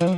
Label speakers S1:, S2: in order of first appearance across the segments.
S1: تو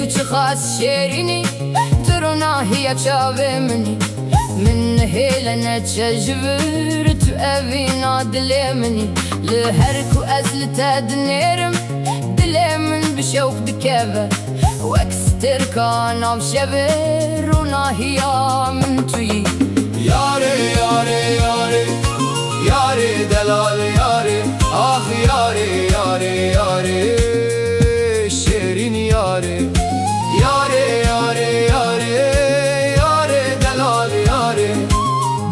S1: چه خاص شیرینی ترونا هي تشاومني من هيلنا تشجبر تو أبينا دليمني لهركو أزل تدنيرم دليمن بشوق دكابة واكستر كان بشبر وناهيا من توي
S2: ياري ياري ياري ياري دلال ياري آخ ياري ياري ياري شيرين ياري ياري ياري ياري ياري دلال ياري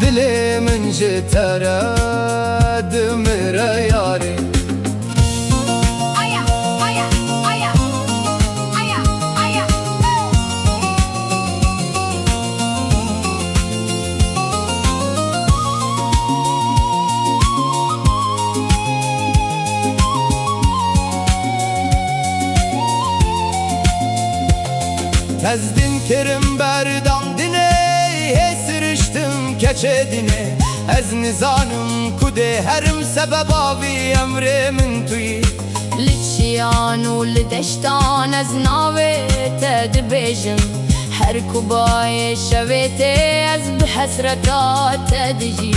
S2: دلي من جترى دمر ياري Tezdin kerim berdan dine Hesiriştim keçedine Ez nizanım kude herim sebeb avi emrimin tuyi
S1: لتشيانو لدشتان از ناوي تدبيجم هر كوباي شويتي از بحسرتات تدجي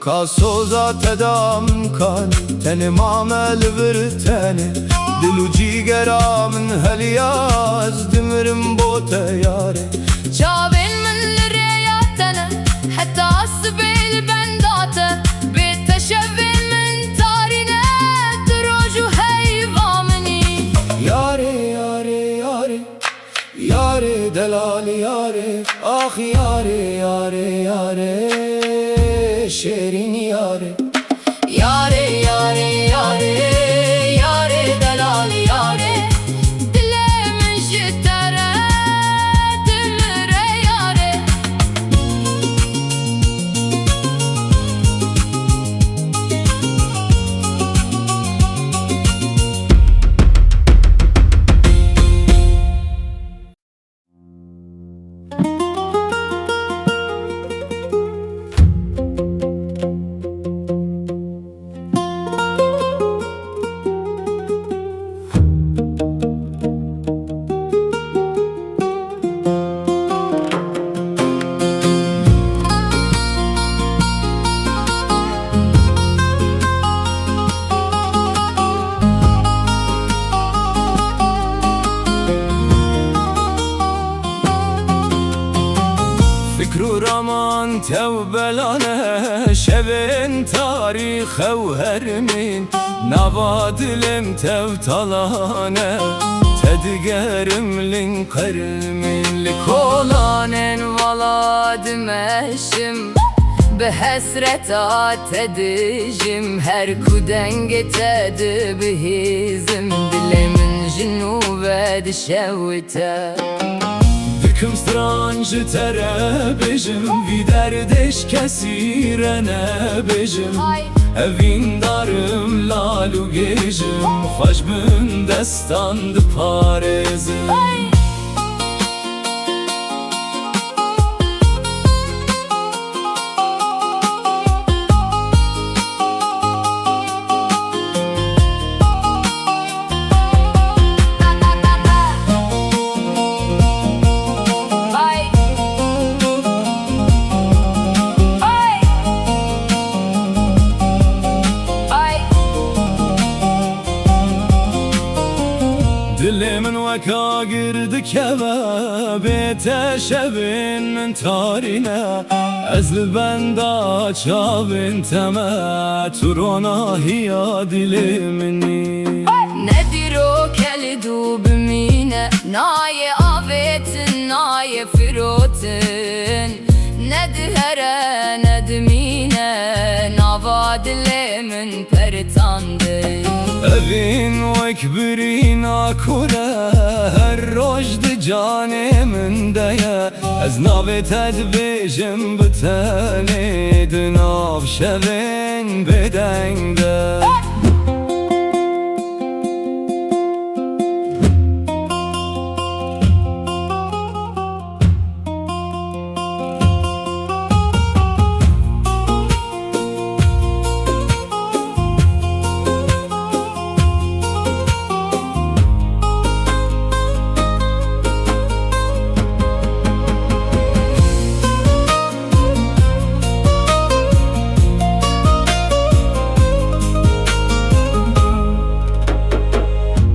S2: Kasoza tedam kan Tenim amel virteni Dilu cigeramın helyaz Dimirim bote yare
S1: Çavin min lireyatene Hatta asbil bendate Bitteşevin min tarine Droju heyvamini
S2: Yare yare yare Yare delali yare Ah yare yare yare Şerin yare
S1: Yare yare yare Yare delal yare Dilemin jitere Dilere yare
S2: فكرو رامان توبلانه شبن تاريخ وهرمين نوادلم توتلانه تدقرم لنقرمين
S1: Kolanen valadım eşim Behesreta tedijim Her kuden getedi bihizim Dilemin jinube dişevite
S2: Düküm strancı tere bejim Viderdeş kesirene bejim Evin darım lalu gejim Hoşbün destandı parezim من وكا girdik eve Beteşevin min tarine Ezli benda çavin teme Turona hiya dilimini
S1: Nedir o kelidu bümine Naye avetin, naye firotin Nedi here, nedi mine Navadilemin peritandı
S2: Evin vekbirina kure Her rojdi canemin deye Ez navet edbijim biteni Dünav şevin bedengde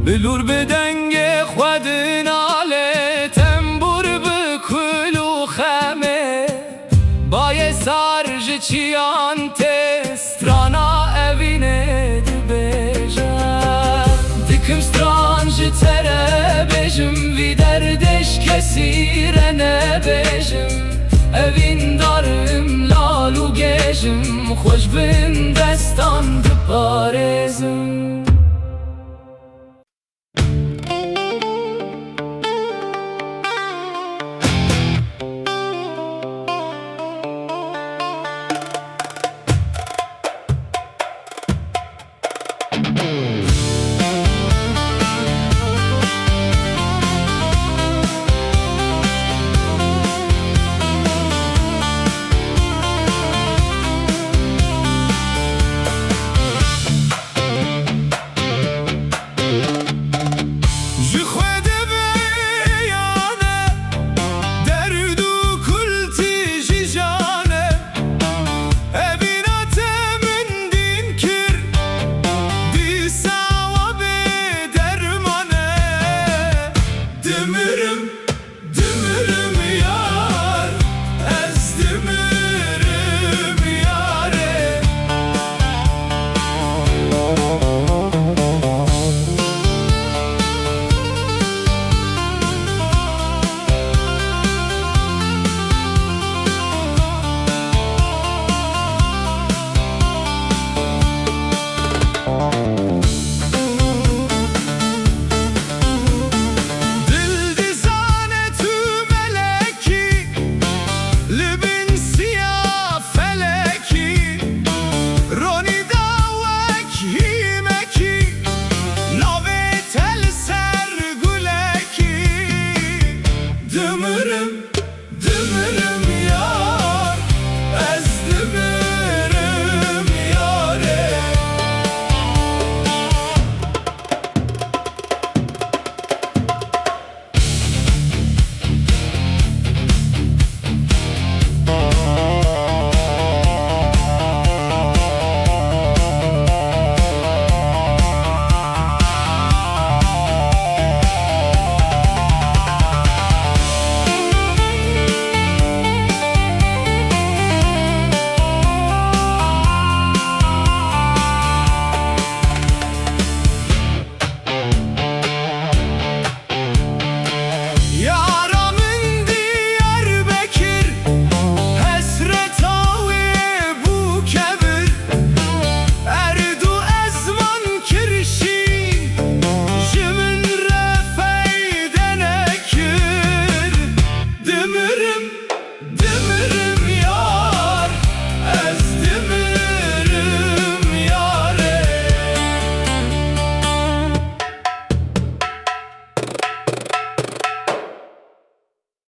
S2: بلور بدنگ خودن آله تنبور بکلو خمه بای سرج چیان تسترانا اوینه دبیجه دکم سترانج تره بجم وی دردش کسی رنه بجم اوین دارم لالو گجم خوش بین دستان دپارزم Ömrüm